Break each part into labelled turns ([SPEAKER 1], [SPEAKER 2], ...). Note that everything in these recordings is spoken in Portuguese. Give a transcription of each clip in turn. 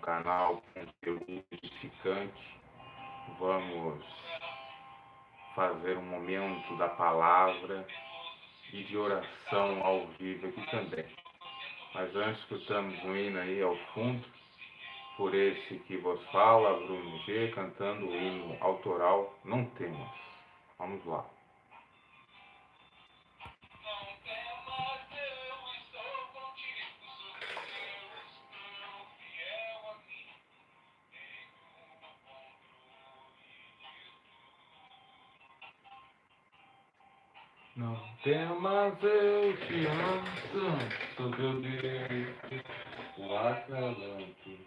[SPEAKER 1] canal Conteúdo Edificante. Vamos fazer um momento da palavra e de oração ao vivo aqui também. Mas antes, escutamos um hino aí ao fundo, por esse que vos fala, Bruno G, cantando o hino autoral Não Temas. Vamos lá. Não temas, eu te amo tanto, sou teu Deus, o acalanto.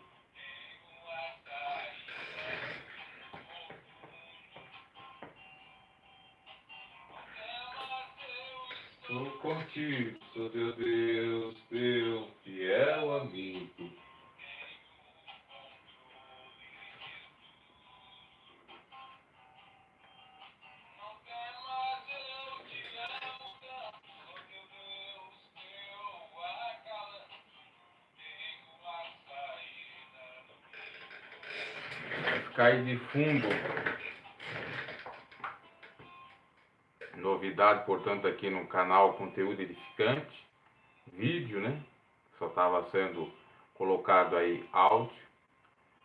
[SPEAKER 1] Sou contigo, sou teu Deus, teu fiel amigo. Cai de fundo. Novidade, portanto, aqui no canal Conteúdo Edificante. Vídeo, né? Só estava sendo colocado aí áudio.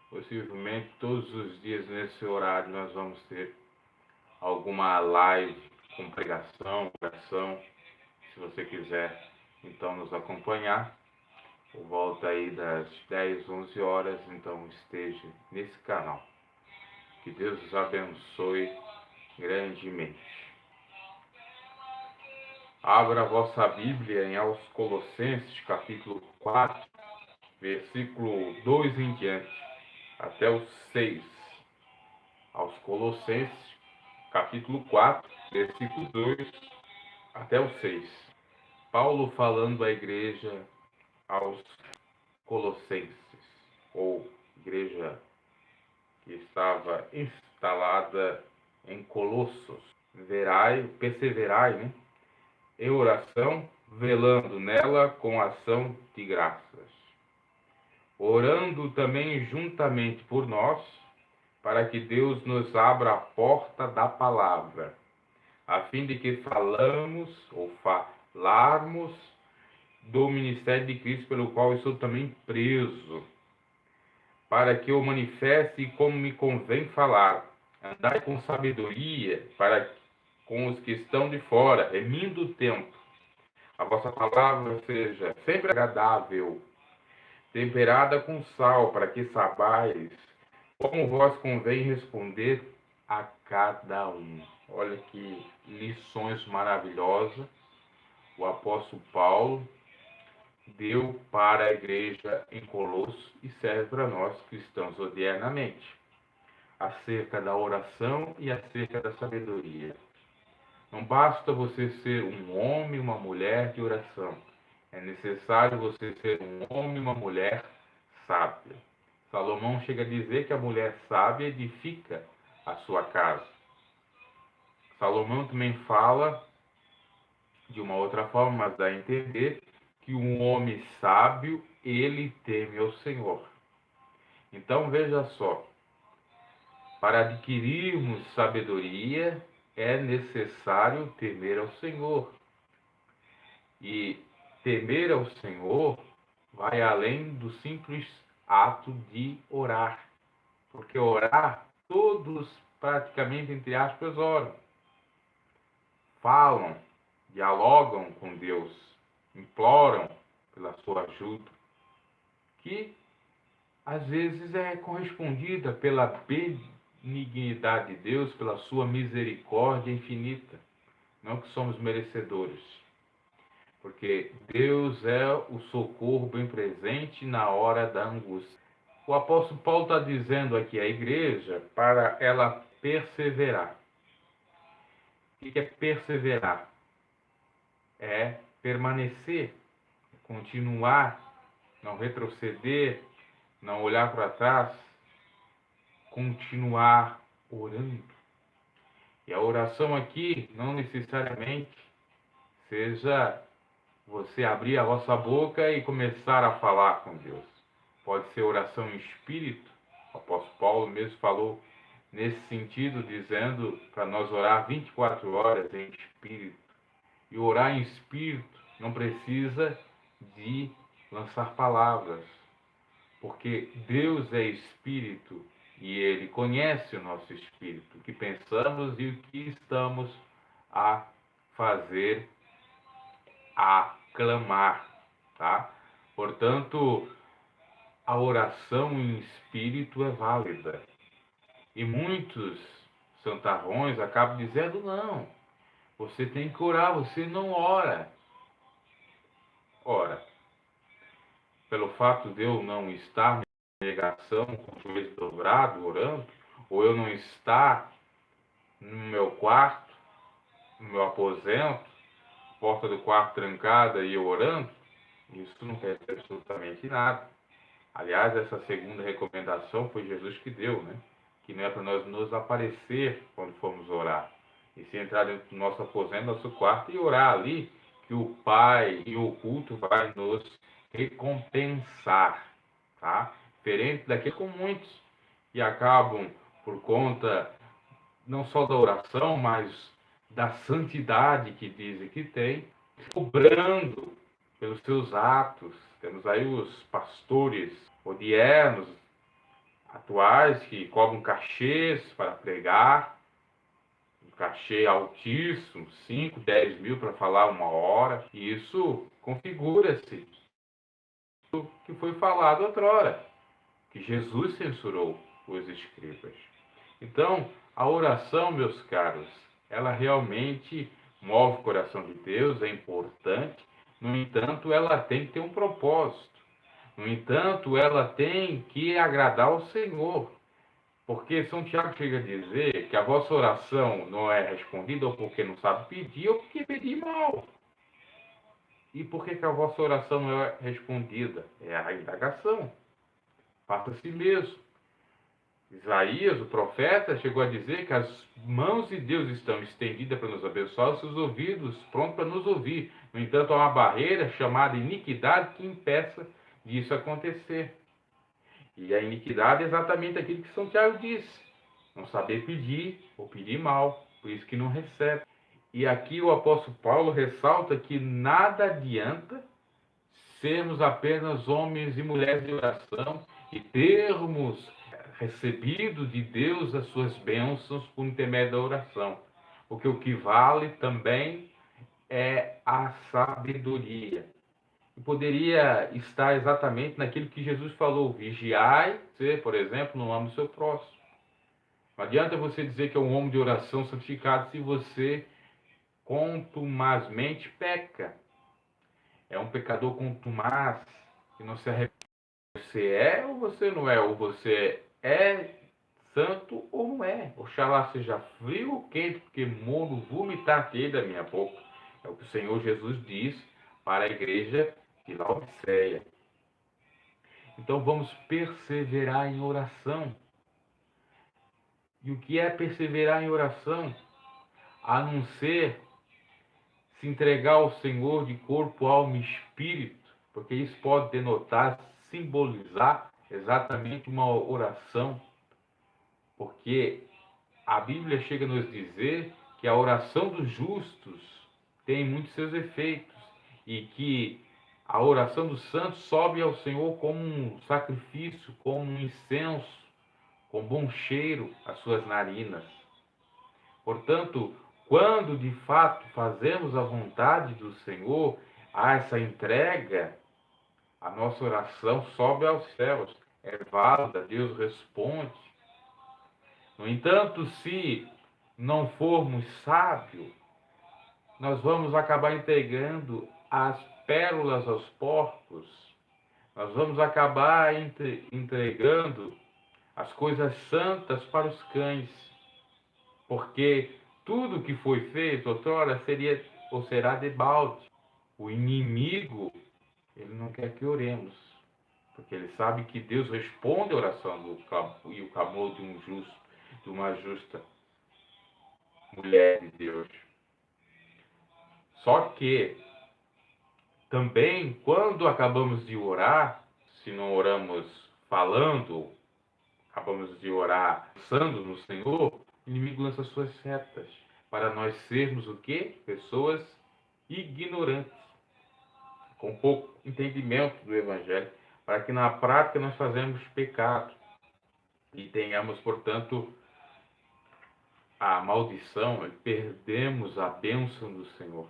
[SPEAKER 1] Possivelmente todos os dias nesse horário nós vamos ter alguma live com pregação, oração. Se você quiser, então, nos acompanhar. Por volta aí das 10, 11 horas, então esteja nesse canal. Que Deus os abençoe grandemente. Abra a vossa Bíblia em aos Colossenses, capítulo 4, versículo 2 em diante, até o 6. Aos Colossenses, capítulo 4, versículo 2 até o 6. Paulo falando à igreja aos Colossenses, ou igreja que estava instalada em Colossos. Perseverai, né? Em oração, velando nela com ação de graças. Orando também juntamente por nós, para que Deus nos abra a porta da palavra, a fim de que falarmos do ministério de Cristo, pelo qual eu sou também preso, para que eu manifeste como me convém falar. Andai com sabedoria com os que estão de fora, remindo o tempo. A vossa palavra seja sempre agradável, temperada com sal, para que saibais como vos convém responder a cada um. Olha que lições maravilhosas o apóstolo Paulo deu para a igreja em Colossos e serve para nós cristãos odiernamente, acerca da oração e acerca da sabedoria. Não basta você ser um homem e uma mulher de oração. É necessário você ser um homem e uma mulher sábia. Salomão chega a dizer que a mulher sábia edifica a sua casa. Salomão também fala de uma outra forma, mas dá a entender que um homem sábio, ele teme ao Senhor. Então veja só, para adquirirmos sabedoria, é necessário temer ao Senhor. E temer ao Senhor vai além do simples ato de orar. Porque orar, todos praticamente, entre aspas, oram. Falam, dialogam com Deus, imploram pela sua ajuda, que às vezes é correspondida pela benignidade de Deus, pela sua misericórdia infinita. Não que somos merecedores, porque Deus é o socorro bem presente na hora da angústia. O apóstolo Paulo está dizendo aqui à igreja para ela perseverar. O que é perseverar? É permanecer, continuar, não retroceder, não olhar para trás, continuar orando. E a oração aqui não necessariamente seja você abrir a vossa boca e começar a falar com Deus. pode ser oração em espírito. O apóstolo Paulo mesmo falou nesse sentido, dizendo para nós orar 24 horas em espírito. E orar em espírito não precisa de lançar palavras, porque Deus é espírito e Ele conhece o nosso espírito, o que pensamos e o que estamos a fazer, a clamar, tá? Portanto, a oração em espírito é válida. E muitos santarrões acabam dizendo, não, você tem que orar, você não ora. Ora, pelo fato de eu não estar em negação, com o joelho dobrado, orando, ou eu não estar no meu quarto, no meu aposento, porta do quarto trancada e eu orando, isso não quer dizer absolutamente nada. Aliás, essa segunda recomendação foi Jesus que deu, né? Que não é para nós nos aparecer quando formos orar, e se entrar dentro do nosso aposento, nosso quarto, e orar ali, que o Pai e o culto vai nos recompensar, tá? Diferente daquilo com muitos que acabam, por conta não só da oração, mas da santidade que dizem que tem, cobrando pelos seus atos. Temos aí os pastores odiernos atuais que cobram cachês para pregar, um cachê altíssimo, 5, 10 mil para falar 1 hora, e isso configura-se o que foi falado outrora, que Jesus censurou os escribas. Então, a oração, meus caros, ela realmente move o coração de Deus, é importante. No entanto, ela tem que ter um propósito. No entanto, ela tem que agradar ao Senhor. Porque São Tiago chega a dizer que a vossa oração não é respondida ou porque não sabe pedir ou porque pedir mal. E por que a vossa oração não é respondida? É a indagação. Faça a si mesmo. Isaías, o profeta, chegou a dizer que as mãos de Deus estão estendidas para nos abençoar, os seus ouvidos prontos para nos ouvir. No entanto, há uma barreira chamada iniquidade que impeça disso acontecer. E a iniquidade é exatamente aquilo que São Tiago disse: não saber pedir ou pedir mal, por isso que não recebe. E aqui o apóstolo Paulo ressalta que nada adianta sermos apenas homens e mulheres de oração e termos recebido de Deus as suas bênçãos por intermédio da oração. Porque o que vale também é a sabedoria. E poderia estar exatamente naquilo que Jesus falou: vigiai, você, por exemplo, não ama o seu próximo. Não adianta você dizer que é um homem de oração santificado se você contumazmente peca. É um pecador contumaz que não se arrepende. Você é ou você não é? Ou você é santo ou não é? Oxalá seja frio ou quente, porque morno vomitar-te da minha boca. É o que o Senhor Jesus diz para a igreja de Laodiceia. Então vamos perseverar em oração. E o que é perseverar em oração? A não ser se entregar ao Senhor de corpo, alma e espírito, porque isso pode denotar, simbolizar exatamente uma oração, porque a Bíblia chega a nos dizer que a oração dos justos tem muitos seus efeitos e que a oração dos santos sobe ao Senhor como um sacrifício, como um incenso, com bom cheiro às suas narinas. Portanto, quando de fato fazemos a vontade do Senhor, há essa entrega, a nossa oração sobe aos céus, é válida, Deus responde. No entanto, se não formos sábios, nós vamos acabar entregando as pérolas aos porcos, nós vamos acabar entregando as coisas santas para os cães, porque tudo que foi feito outrora seria ou será debalde. O inimigo, ele não quer que oremos, porque ele sabe que Deus responde a oração e o clamor de um justo, de uma justa mulher de Deus. Só que também, quando acabamos de orar, se não oramos falando, acabamos de orar pensando no Senhor, o inimigo lança suas setas para nós sermos o quê? Pessoas ignorantes, com pouco entendimento do Evangelho, para que na prática nós fazemos pecado e tenhamos, portanto, a maldição, perdemos a bênção do Senhor.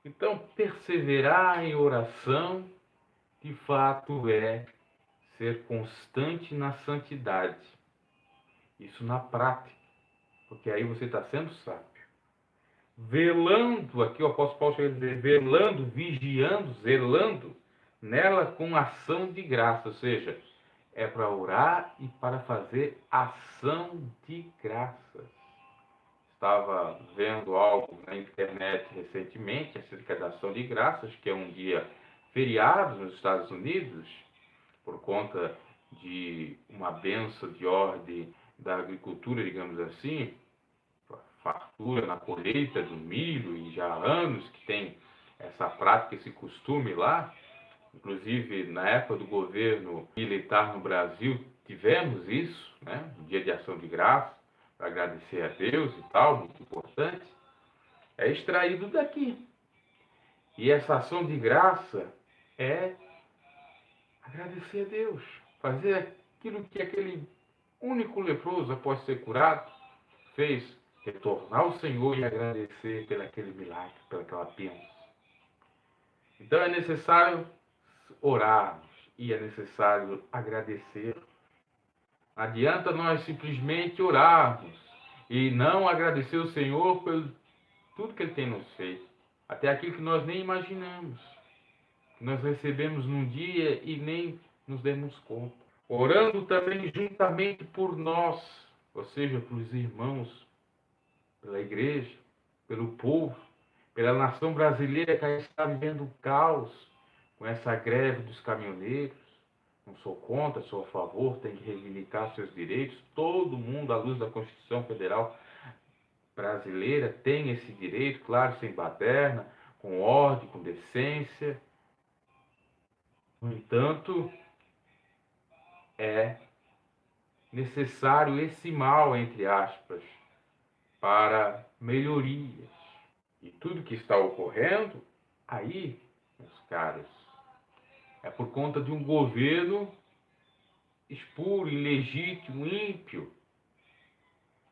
[SPEAKER 1] Então, perseverar em oração, de fato, é ser constante na santidade. Isso na prática, porque aí você está sendo sábio. Velando, aqui o apóstolo Paulo chega a dizer, velando, vigiando, zelando, nela com ação de graça, ou seja, é para orar e para fazer ação de graças. Estava vendo algo na internet recentemente acerca da ação de graças, que é um dia feriado nos Estados Unidos, por conta de uma benção de ordem da agricultura, digamos assim, fartura na colheita do milho, e já há anos que tem essa prática, esse costume lá. Inclusive, na época do governo militar no Brasil, tivemos isso, né? Um dia de ação de graça, para agradecer a Deus e tal, muito importante. É extraído daqui. E essa ação de graça é agradecer a Deus, fazer aquilo que aquele único leproso, após ser curado, fez, retornar ao Senhor e agradecer pelo aquele milagre, pelaquela bênção. Então é necessário orarmos e é necessário agradecer. Não adianta nós simplesmente orarmos e não agradecer o Senhor por tudo que Ele tem nos feito, até aquilo que nós nem imaginamos, que nós recebemos num dia e nem nos demos conta. Orando também juntamente por nós, ou seja, pelos irmãos, pela igreja, pelo povo, pela nação brasileira que está vivendo um caos com essa greve dos caminhoneiros. Não sou contra, sou a favor, tem que reivindicar seus direitos. Todo mundo, à luz da Constituição Federal brasileira, tem esse direito, claro, sem baderna, com ordem, com decência. No entanto, é necessário esse mal, entre aspas, para melhorias. E tudo que está ocorrendo aí, meus caros, é por conta de um governo espúrio, ilegítimo, ímpio.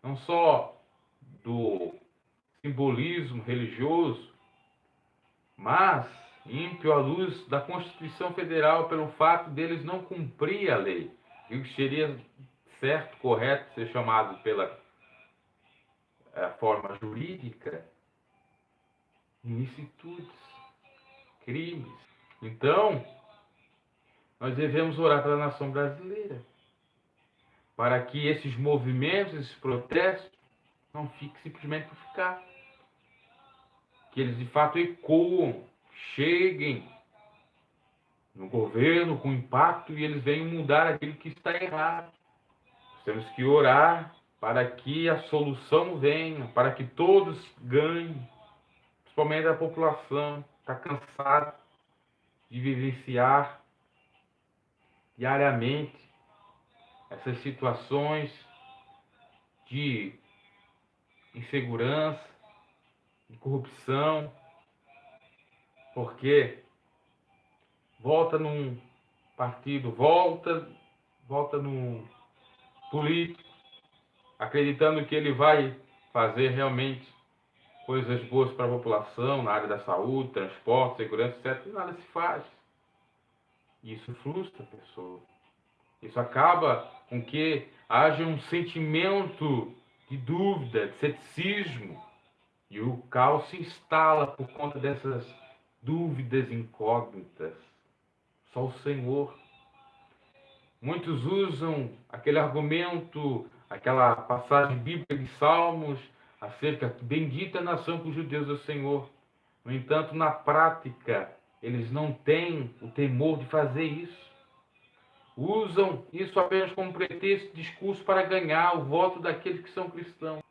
[SPEAKER 1] Não só do simbolismo religioso, mas ímpio à luz da Constituição Federal pelo fato deles não cumprir a lei. E que seria certo, correto ser chamado pela forma jurídica, ilicitudes, crimes. Então, nós devemos orar pela nação brasileira, para que esses movimentos, esses protestos, não fiquem simplesmente por ficar. Que eles de fato ecoam, cheguem no governo com impacto e eles venham mudar aquilo que está errado. Nós temos que orar para que a solução venha, para que todos ganhem, principalmente a população está cansada de vivenciar diariamente essas situações de insegurança, de corrupção, porque volta num partido, volta num político, acreditando que ele vai fazer realmente coisas boas para a população, na área da saúde, transporte, segurança, etc. E nada se faz. Isso frustra a pessoa. Isso acaba com que haja um sentimento de dúvida, de ceticismo. E o caos se instala por conta dessas dúvidas incógnitas. Só o Senhor. Muitos usam aquele argumento, aquela passagem bíblica de Salmos, acerca de bendita a nação cujo Deus é o Senhor. No entanto, na prática, eles não têm o temor de fazer isso. Usam isso apenas como pretexto, discurso para ganhar o voto daqueles que são cristãos.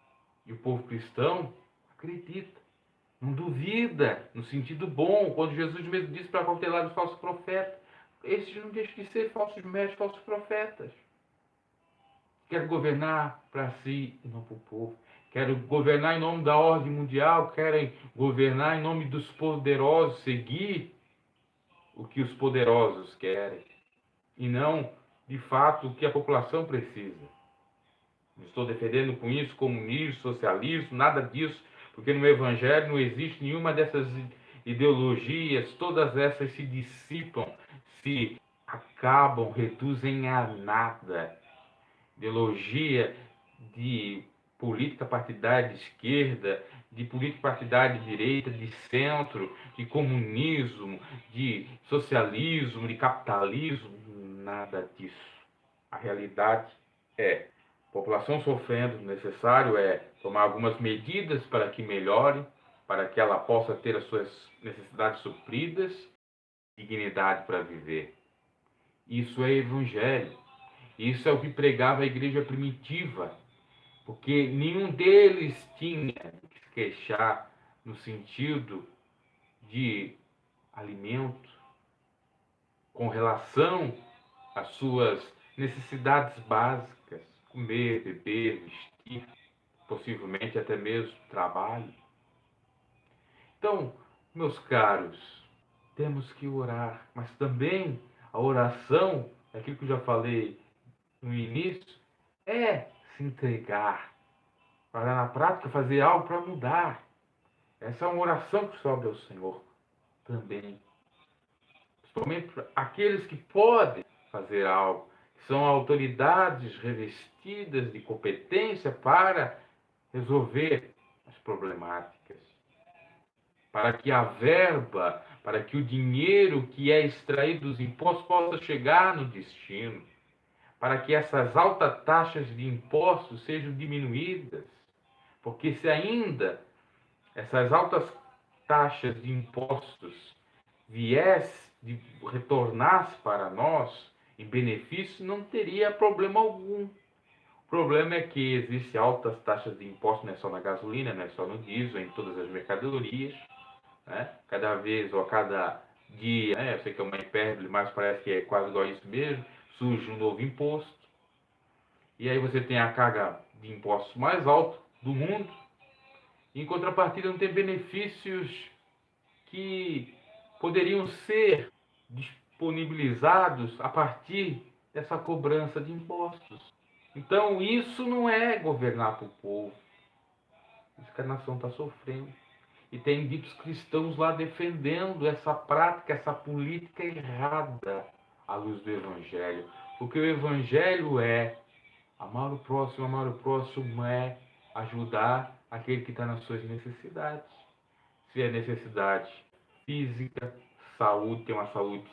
[SPEAKER 1] E o povo cristão acredita, não duvida, no sentido bom, quando Jesus mesmo disse para cautelar os falsos profetas. esses não deixam de ser falsos mestres, falsos profetas. Quero governar para si e não para o povo. Quero governar em nome da ordem mundial, querem governar em nome dos poderosos, seguir o que os poderosos querem e não, de fato, o que a população precisa. Não estou defendendo com isso comunismo, socialismo, nada disso, porque no Evangelho não existe nenhuma dessas ideologias, todas essas se dissipam, se acabam, reduzem a nada. Ideologia de política partidária de esquerda, de política partidária de direita, de centro, de comunismo, de socialismo, de capitalismo, nada disso. A realidade é população sofrendo, necessário é tomar algumas medidas para que melhore, para que ela possa ter as suas necessidades supridas, dignidade para viver. Isso é evangelho. Isso é o que pregava a igreja primitiva, porque nenhum deles tinha que se queixar no sentido de alimento com relação às suas necessidades básicas, comer, beber, vestir, possivelmente até mesmo trabalho. Então, meus caros, temos que orar, mas também a oração, aquilo que eu já falei no início, é se entregar, para na prática fazer algo para mudar. Essa é uma oração que sobe ao Senhor também. Principalmente para aqueles que podem fazer algo, que são autoridades revestidas de competência para resolver as problemáticas. Para que a verba, para que o dinheiro que é extraído dos impostos possa chegar no destino. Para que essas altas taxas de impostos sejam diminuídas. Porque se ainda essas altas taxas de impostos retornasse para nós em benefício, não teria problema algum. O problema é que existem altas taxas de impostos, não é só na gasolina, não é só no diesel, em todas as mercadorias, né? Cada vez ou a cada dia, né? Eu sei que é uma hipérbole, mas parece que é quase igual a isso mesmo, surge um novo imposto. E aí você tem a carga de impostos mais alta do mundo. Em contrapartida, não tem benefícios que poderiam ser disponibilizados a partir dessa cobrança de impostos. Então, isso não é governar para o povo. Isso que a nação está sofrendo. E tem ditos cristãos lá defendendo essa prática, essa política errada à luz do Evangelho. Porque o Evangelho é amar o próximo é ajudar aquele que está nas suas necessidades. Se é necessidade física, saúde, ter uma saúde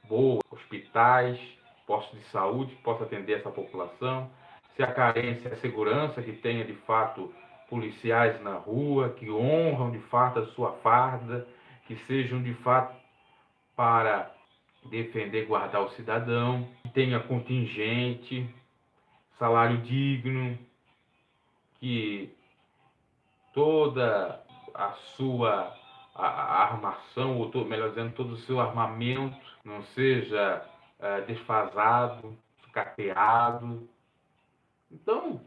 [SPEAKER 1] boa, hospitais, postos de saúde que possa atender essa população. Se a carência é segurança, que tenha de fato policiais na rua, que honram de fato a sua farda, que sejam de fato para defender, guardar o cidadão, que tenha contingente, salário digno, que toda a sua armação, ou melhor dizendo, todo o seu armamento não seja desfasado, sucateado. Então,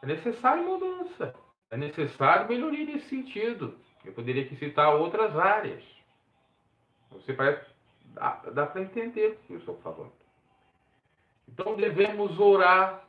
[SPEAKER 1] é necessário mudança, é necessário melhoria nesse sentido. Eu poderia aqui citar outras áreas. Você parece, dá para entender o que eu estou falando. Então, devemos orar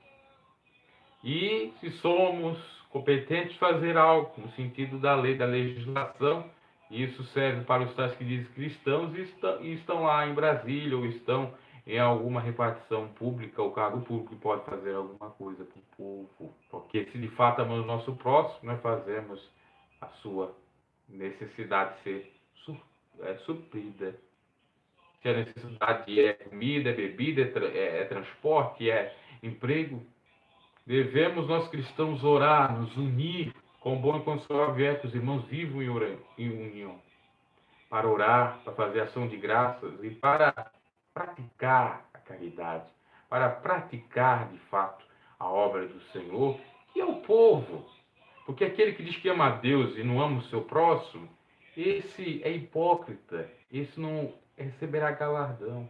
[SPEAKER 1] e, se somos competentes, fazer algo no sentido da lei, da legislação. Isso serve para os tais que dizem cristãos e estão lá em Brasília ou estão em alguma repartição pública ou cargo público que pode fazer alguma coisa para o povo. Porque se de fato amamos o nosso próximo, nós fazemos a sua necessidade ser suprida. Se a necessidade é comida, é bebida, é transporte, é emprego, devemos nós cristãos orar, nos unir com bom e consolável é que os irmãos vivam em união, para orar, para fazer ação de graças e para praticar a caridade, para praticar de fato a obra do Senhor, que é o povo. Porque aquele que diz que ama a Deus e não ama o seu próximo, esse é hipócrita, esse não receberá galardão.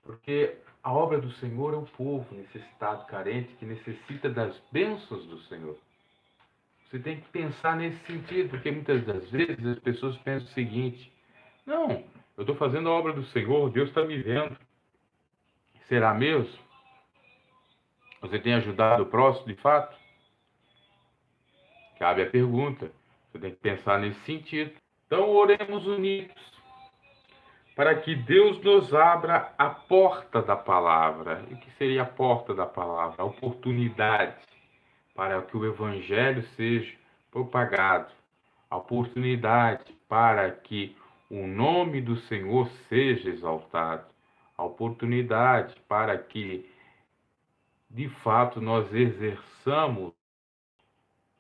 [SPEAKER 1] Porque a obra do Senhor é o povo necessitado, carente, que necessita das bênçãos do Senhor. Você tem que pensar nesse sentido, porque muitas das vezes as pessoas pensam o seguinte: não, eu estou fazendo a obra do Senhor, Deus está me vendo. Será mesmo? Você tem ajudado o próximo de fato? Cabe a pergunta. Você tem que pensar nesse sentido. Então, oremos unidos para que Deus nos abra a porta da palavra. E o que seria a porta da palavra? A oportunidade para que o evangelho seja propagado. A oportunidade para que o nome do Senhor seja exaltado. A oportunidade para que, de fato, nós exerçamos.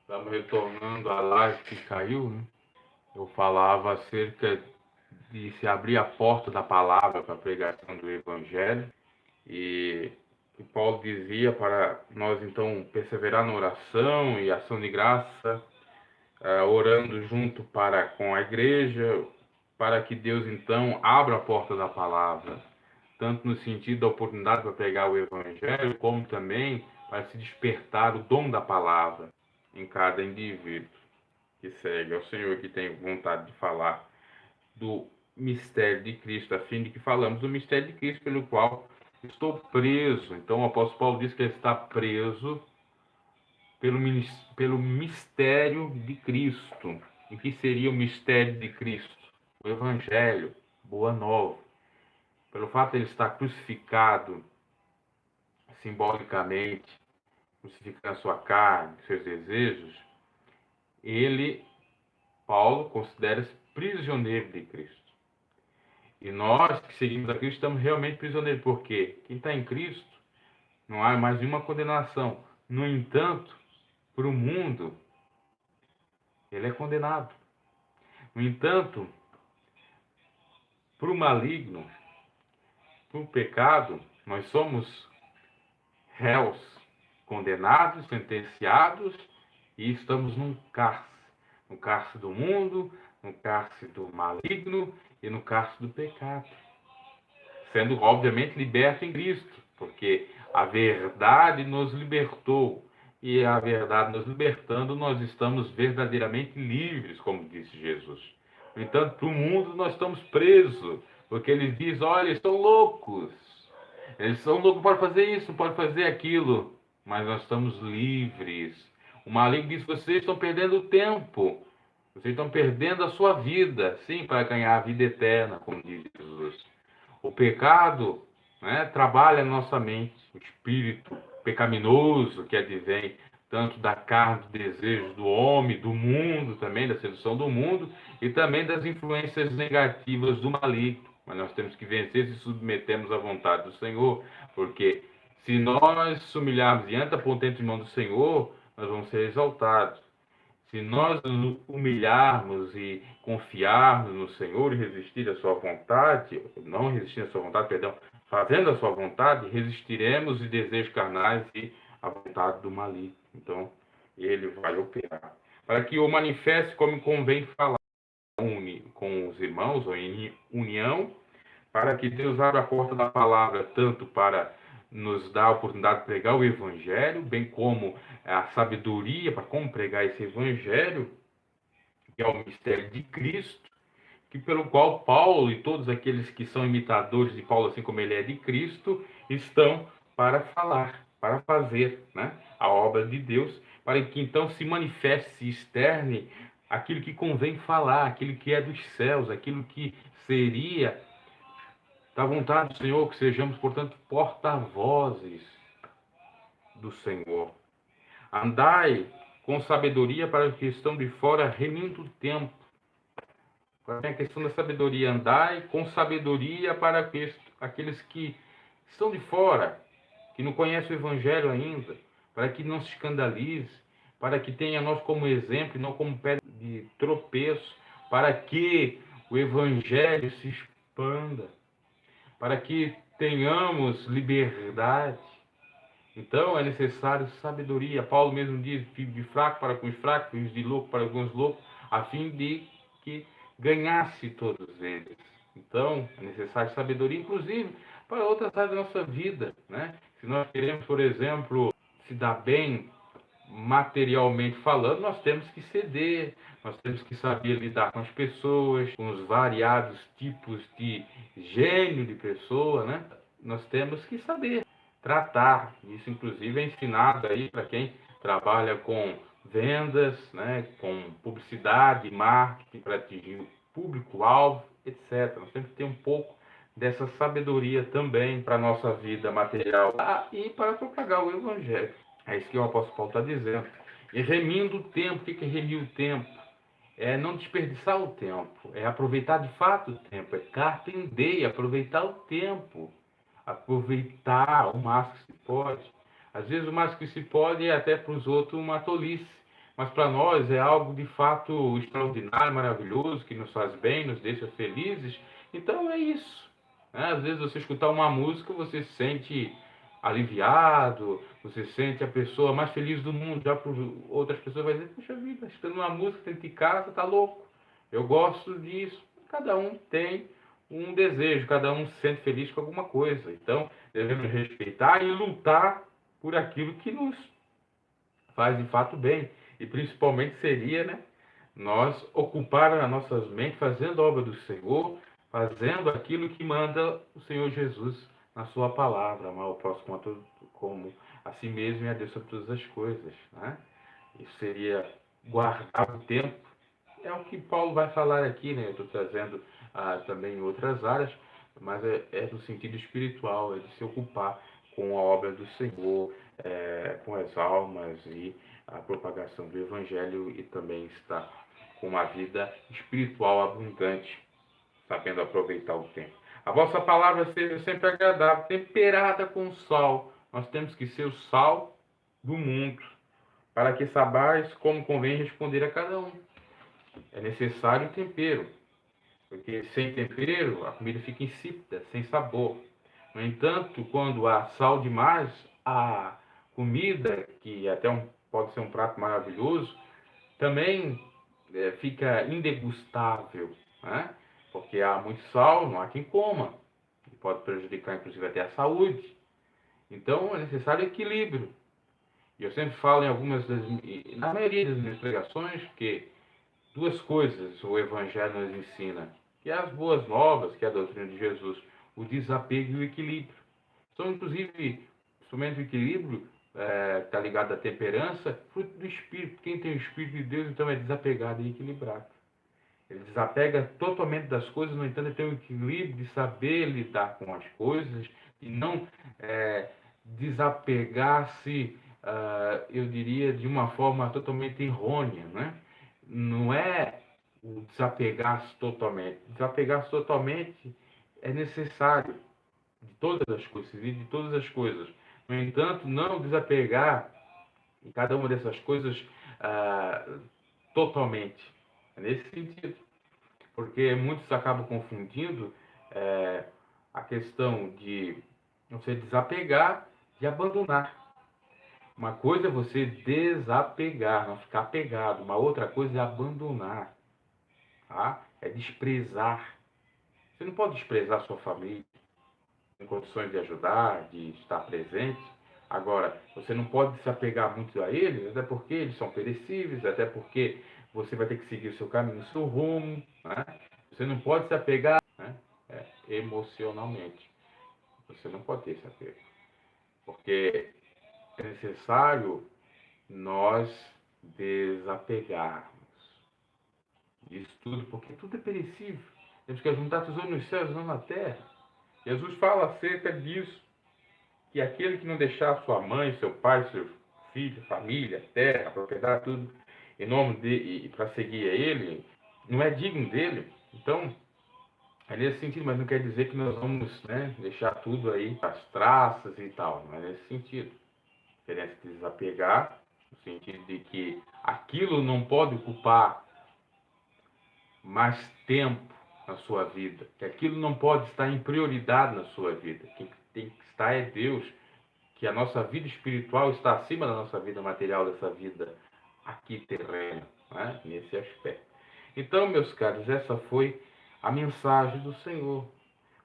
[SPEAKER 1] Estamos retornando à live que caiu, né? Eu falava acerca de se abrir a porta da palavra para a pregação do Evangelho. E Paulo dizia para nós, então, perseverar na oração e ação de graça, orando junto com a igreja, para que Deus, então, abra a porta da palavra, tanto no sentido da oportunidade para pregar o Evangelho, como também para se despertar o dom da palavra em cada indivíduo que segue. É o Senhor que tem vontade de falar do mistério de Cristo, a fim de que falamos do mistério de Cristo, pelo qual estou preso. Então o apóstolo Paulo diz que ele está preso pelo mistério de Cristo. E que seria o mistério de Cristo? O Evangelho, Boa Nova. Pelo fato de ele estar crucificado simbolicamente, crucificando a sua carne, seus desejos, ele, Paulo, considera-se prisioneiro de Cristo. E nós que seguimos a Cristo estamos realmente prisioneiros, porque quem está em Cristo não há mais nenhuma condenação. No entanto, para o mundo, ele é condenado. No entanto, para o maligno, para o pecado, nós somos réus, condenados, sentenciados e estamos num cárcere. No cárcere do mundo, no cárcere do maligno e no cárcere do pecado. Sendo, obviamente, liberto em Cristo, porque a verdade nos libertou. E a verdade nos libertando, nós estamos verdadeiramente livres, como disse Jesus. No entanto, para o mundo nós estamos presos, porque eles dizem: olha, eles estão loucos. Eles são loucos para fazer isso, para fazer aquilo. Mas nós estamos livres. O maligno diz: vocês estão perdendo o tempo. Vocês estão perdendo a sua vida, sim, para ganhar a vida eterna, como diz Jesus. O pecado, né, trabalha na nossa mente, o espírito pecaminoso que advém tanto da carne, dos desejos do homem, do mundo também, da sedução do mundo, e também das influências negativas do maligno. Mas nós temos que vencer se submetemos à vontade do Senhor, porque se nós nos humilharmos diante da potente mão do Senhor, nós vamos ser exaltados. Se nós nos humilharmos e confiarmos no Senhor e resistir à sua vontade, não resistir à sua vontade, perdão, fazendo a sua vontade, resistiremos os desejos carnais e a vontade do maligno. Então, ele vai operar. Para que o manifeste como convém falar com os irmãos, ou em união, para que Deus abra a porta da palavra, tanto para nos dar a oportunidade de pregar o Evangelho, bem como a sabedoria para como pregar esse Evangelho, que é o mistério de Cristo, que pelo qual Paulo e todos aqueles que são imitadores de Paulo, assim como ele é de Cristo, estão para falar, para fazer, né, a obra de Deus, para que então se manifeste, se externe aquilo que convém falar, aquilo que é dos céus, aquilo que seria da vontade do Senhor, que sejamos, portanto, porta-vozes do Senhor. Andai com sabedoria para os que estão de fora, remindo o tempo. Agora a questão da sabedoria. Andai com sabedoria para aqueles que estão de fora, que não conhecem o Evangelho ainda, para que não se escandalize, para que tenha nós como exemplo e não como pedra de tropeço, para que o Evangelho se expanda, para que tenhamos liberdade. Então é necessário sabedoria. Paulo mesmo diz: de fraco para com os fracos, de louco para com os loucos, a fim de que ganhasse todos eles. Então é necessário sabedoria, inclusive para outras áreas da nossa vida, né? Se nós queremos, por exemplo, se dar bem materialmente falando, nós temos que ceder, nós temos que saber lidar com as pessoas, com os variados tipos de gênio de pessoa, né? Nós temos que saber tratar. Isso, inclusive, é ensinado aí para quem trabalha com vendas, né? Com publicidade, marketing, para atingir o público-alvo, etc. Nós temos que ter um pouco dessa sabedoria também para a nossa vida material e para propagar o Evangelho. É isso que o apóstolo Paulo está dizendo. E remindo o tempo. O que é remir o tempo? É não desperdiçar o tempo. É aproveitar de fato o tempo. É carpe diem, aproveitar o tempo. Aproveitar o máximo que se pode. Às vezes o máximo que se pode é até para os outros uma tolice. Mas para nós é algo de fato extraordinário, maravilhoso, que nos faz bem, nos deixa felizes. Então é isso. Às vezes você escutar uma música, você se sente aliviado, você sente a pessoa mais feliz do mundo. Já para outras pessoas vai dizer, puxa vida, escutando uma música dentro de casa, tá louco. Eu gosto disso. Cada um tem um desejo, cada um se sente feliz com alguma coisa. Então, devemos respeitar e lutar por aquilo que nos faz de fato bem. E principalmente seria, né, nós ocupar as nossas mentes fazendo a obra do Senhor, fazendo aquilo que manda o Senhor Jesus na sua palavra, amar o próximo como a si mesmo e a Deus sobre todas as coisas, né? Isso seria guardar o tempo. É o que Paulo vai falar aqui, né? Eu estou trazendo também em outras áreas, mas é no sentido espiritual, é de se ocupar com a obra do Senhor, com as almas e a propagação do Evangelho e também estar com uma vida espiritual abundante, sabendo aproveitar o tempo. A vossa palavra seja sempre agradável, temperada com sal. Nós temos que ser o sal do mundo, para que saibais como convém responder a cada um. É necessário tempero, porque sem tempero a comida fica insípida, sem sabor. No entanto, quando há sal demais, a comida, que até pode ser um prato maravilhoso, também fica indegustável, né? Porque há muito sal, não há quem coma, e pode prejudicar inclusive até a saúde. Então é necessário equilíbrio. E eu sempre falo na maioria das minhas pregações, que duas coisas o Evangelho nos ensina, que é as boas novas, que é a doutrina de Jesus, o desapego e o equilíbrio. São, inclusive, somente o equilíbrio está ligado à temperança, fruto do Espírito. Quem tem o Espírito de Deus, então, é desapegado e equilibrado. Ele desapega totalmente das coisas, no entanto, ele tem o equilíbrio de saber lidar com as coisas e não desapegar-se, eu diria, de uma forma totalmente errônea, né? Não é o desapegar-se totalmente. Desapegar-se totalmente é necessário de todas as coisas e de todas as coisas. No entanto, não desapegar em cada uma dessas coisas totalmente. É nesse sentido. Porque muitos acabam confundindo a questão de você desapegar e abandonar. Uma coisa é você desapegar, não ficar apegado. Uma outra coisa é abandonar. Tá? É desprezar. Você não pode desprezar sua família em condições de ajudar, de estar presente. Agora, você não pode se apegar muito a eles, até porque eles são perecíveis, até porque você vai ter que seguir o seu caminho, o seu rumo. Né? Você não pode se apegar, né, emocionalmente. Você não pode ter esse apego. Porque é necessário nós desapegarmos disso tudo, porque tudo é perecível. Temos que juntar tesouros nos céus, não na terra. Jesus fala acerca disso, que aquele que não deixar sua mãe, seu pai, seu filho, família, terra, propriedade, tudo, em nome de, para seguir a ele, não é digno dele. Então, é nesse sentido, mas não quer dizer que nós vamos, né, deixar tudo aí, as traças e tal. Não é nesse sentido. Queremos desapegar, no sentido de que aquilo não pode ocupar mais tempo na sua vida, que aquilo não pode estar em prioridade na sua vida. Quem tem que estar é Deus, que a nossa vida espiritual está acima da nossa vida material, dessa vida aqui terrena, né? Nesse aspecto. Então, meus caros, essa foi a mensagem do Senhor.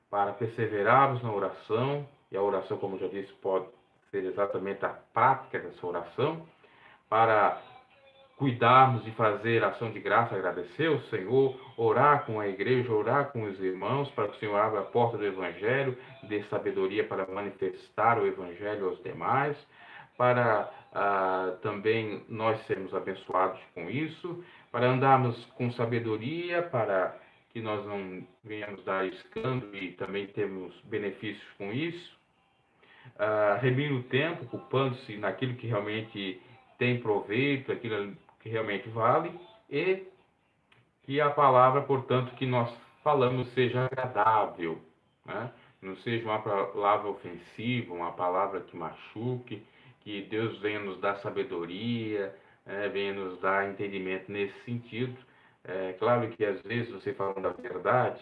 [SPEAKER 1] para perseverarmos na oração, e a oração, como eu já disse, pode ser exatamente a prática dessa oração, para cuidarmos de fazer ação de graça, agradecer ao Senhor, orar com a igreja, orar com os irmãos, para que o Senhor abra a porta do Evangelho, dê sabedoria para manifestar o Evangelho aos demais, para também nós sermos abençoados com isso, para andarmos com sabedoria, para que nós não venhamos dar escândalo e também temos benefícios com isso, remir o tempo, ocupando-se naquilo que realmente tem proveito, aquilo que realmente vale, e que a palavra, portanto, que nós falamos seja agradável, né? Não seja uma palavra ofensiva, uma palavra que machuque, que Deus venha nos dar sabedoria, venha nos dar entendimento nesse sentido. É claro que às vezes você falando a verdade,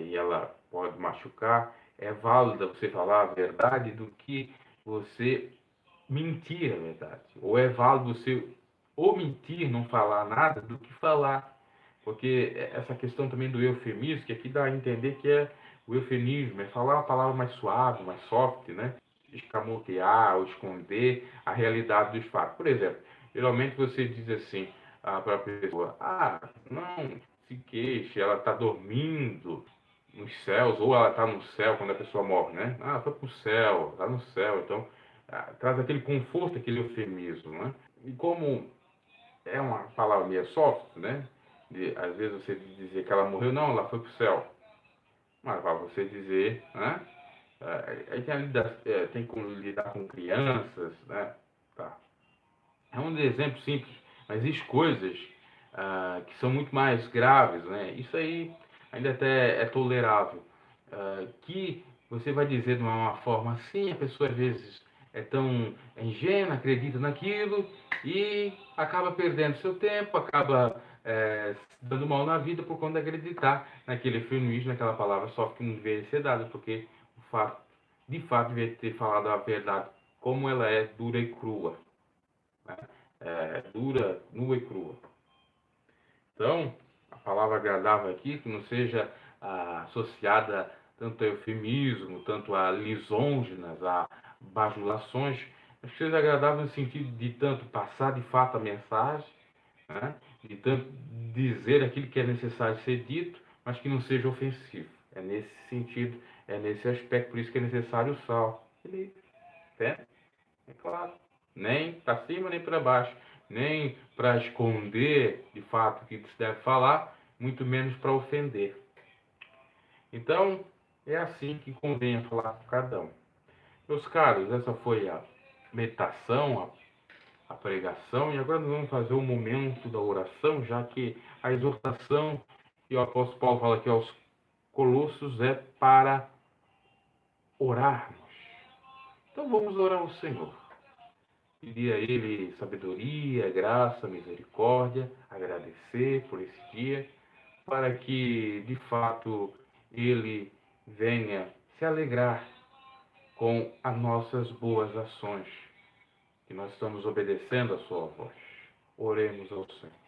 [SPEAKER 1] e ela pode machucar, é válido você falar a verdade do que você mentir a verdade. Ou é válido você ou mentir, não falar nada, do que falar. Porque essa questão também do eufemismo, que aqui dá a entender que é o eufemismo, é falar uma palavra mais suave, mais soft, né? Escamotear ou esconder a realidade dos fatos. Por exemplo, geralmente você diz assim para a pessoa, não se queixe, ela está dormindo nos céus, ou ela está no céu quando a pessoa morre, né? Foi para o céu, está no céu. Então, traz aquele conforto, aquele eufemismo, né? E como é uma palavra meio soft, né? Às vezes você dizer que ela morreu, não, ela foi para o céu. Mas para você dizer, né? Aí tem que lidar com crianças, né? Tá. É um exemplo simples, mas existe coisas que são muito mais graves, né? Isso aí ainda até é tolerável. Que você vai dizer de uma forma assim, a pessoa às vezes é tão ingênua, acredita naquilo e acaba perdendo seu tempo, acaba se dando mal na vida por conta de acreditar naquele eufemismo, naquela palavra só que não deveria ser dada, porque o fato, de fato, deveria ter falado a verdade como ela é, dura e crua, né? Dura, nua e crua. Então, a palavra agradável aqui, que não seja associada tanto a eufemismo, tanto a lisonjas, a bajulações, mas que seja agradável no sentido de tanto passar de fato a mensagem, né? De tanto dizer aquilo que é necessário ser dito, mas que não seja ofensivo. É nesse sentido, é nesse aspecto, por isso que é necessário o sal. Ele, é claro, nem para cima nem para baixo, nem para esconder de fato o que se deve falar, muito menos para ofender. Então, é assim que convém falar com cada um. Meus caros, essa foi a meditação, a pregação, e agora nós vamos fazer o momento da oração, já que a exortação que o apóstolo Paulo fala aqui aos Colossos é para orarmos. Então vamos orar ao Senhor. Pedir a Ele sabedoria, graça, misericórdia, agradecer por esse dia, para que, de fato, Ele venha se alegrar com as nossas boas ações, que nós estamos obedecendo a Sua voz. Oremos ao Senhor.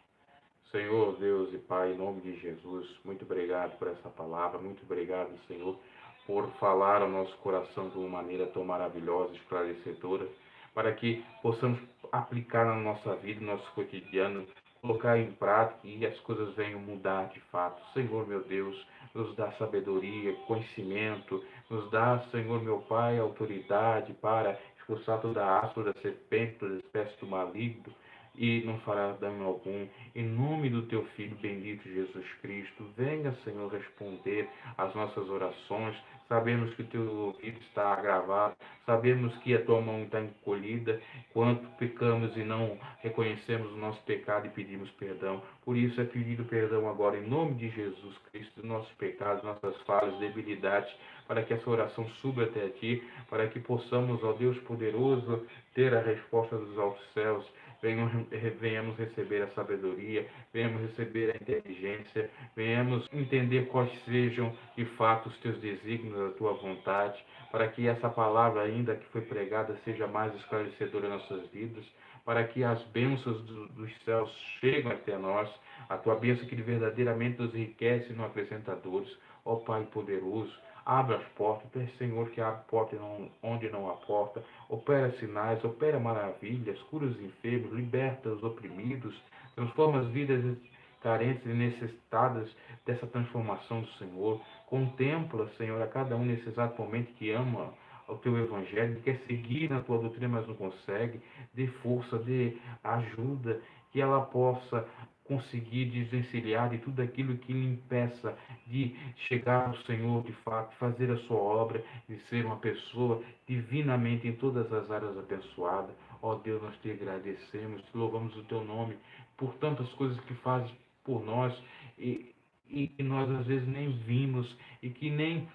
[SPEAKER 1] Senhor, Deus e Pai, em nome de Jesus, muito obrigado por essa palavra, muito obrigado, Senhor, por falar ao nosso coração de uma maneira tão maravilhosa, esclarecedora, para que possamos aplicar na nossa vida, no nosso cotidiano, colocar em prática e as coisas venham mudar de fato. Senhor, meu Deus, nos dá sabedoria, conhecimento, nos dá, Senhor, meu Pai, autoridade para expulsar toda a aspa, toda serpente, toda espécie do maligno, e não fará dano algum. Em nome do teu Filho bendito Jesus Cristo, venha, Senhor, responder às nossas orações. Sabemos que o teu ouvido está gravado, sabemos que a tua mão está encolhida, quanto pecamos e não reconhecemos o nosso pecado e pedimos perdão. Por isso é pedido perdão agora, em nome de Jesus Cristo, dos nossos pecados, nossas falhas, debilidades, para que essa oração suba até ti, para que possamos, ó Deus poderoso, ter a resposta dos altos céus. Venhamos receber a sabedoria, venhamos receber a inteligência, venhamos entender quais sejam de fato os teus desígnios, a tua vontade, para que essa palavra ainda que foi pregada seja mais esclarecedora em nossas vidas, para que as bênçãos dos céus cheguem até nós, a tua bênção que verdadeiramente nos enriquece e não acrescenta dores. Ó Pai poderoso, Abra as portas, peço, Senhor, que abra porta onde não há porta, opera sinais, opera maravilhas, cura os enfermos, liberta os oprimidos, transforma as vidas carentes e necessitadas dessa transformação do Senhor. Contempla, Senhor, a cada um nesse exato momento que ama o teu evangelho, que quer seguir na tua doutrina, mas não consegue. Dê força, dê ajuda, que ela possa conseguir desvencilhar de tudo aquilo que lhe impeça de chegar ao Senhor de fato, fazer a sua obra, de ser uma pessoa divinamente em todas as áreas abençoada. Ó Deus, nós te agradecemos, te louvamos o teu nome por tantas coisas que fazes por nós e que nós às vezes nem vimos e que nem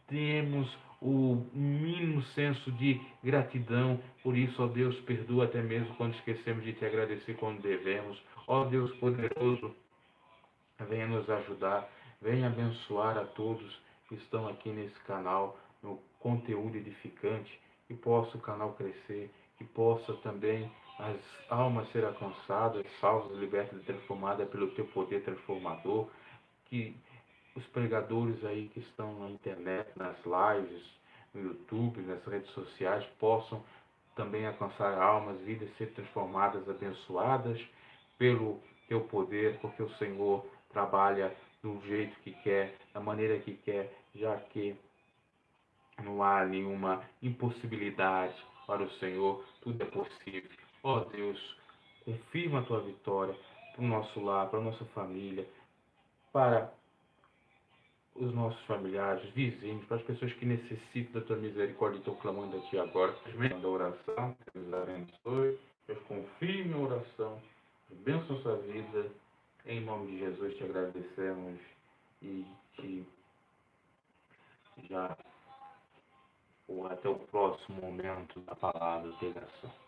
[SPEAKER 1] temos o mínimo senso de gratidão. Por isso, ó Deus, perdoa até mesmo quando esquecemos de te agradecer quando devemos. Ó Deus poderoso, venha nos ajudar, venha abençoar a todos que estão aqui nesse canal, no conteúdo edificante, que possa o canal crescer, que possa também as almas ser alcançadas, salvas, libertas e transformadas pelo teu poder transformador, que os pregadores aí que estão na internet, nas lives, no YouTube, nas redes sociais, possam também alcançar almas, vidas ser transformadas, abençoadas pelo teu poder, porque o Senhor trabalha do jeito que quer, da maneira que quer, já que não há nenhuma impossibilidade para o Senhor, tudo é possível. Ó Deus, confirma a tua vitória para o nosso lar, para a nossa família, para os nossos familiares, vizinhos, para as pessoas que necessitam da tua misericórdia e estão clamando a ti agora. Da oração, que Deus abençoe, Deus confirme a oração, abençoe a sua vida. Em nome de Jesus te agradecemos e te já até o próximo momento da palavra de pregação.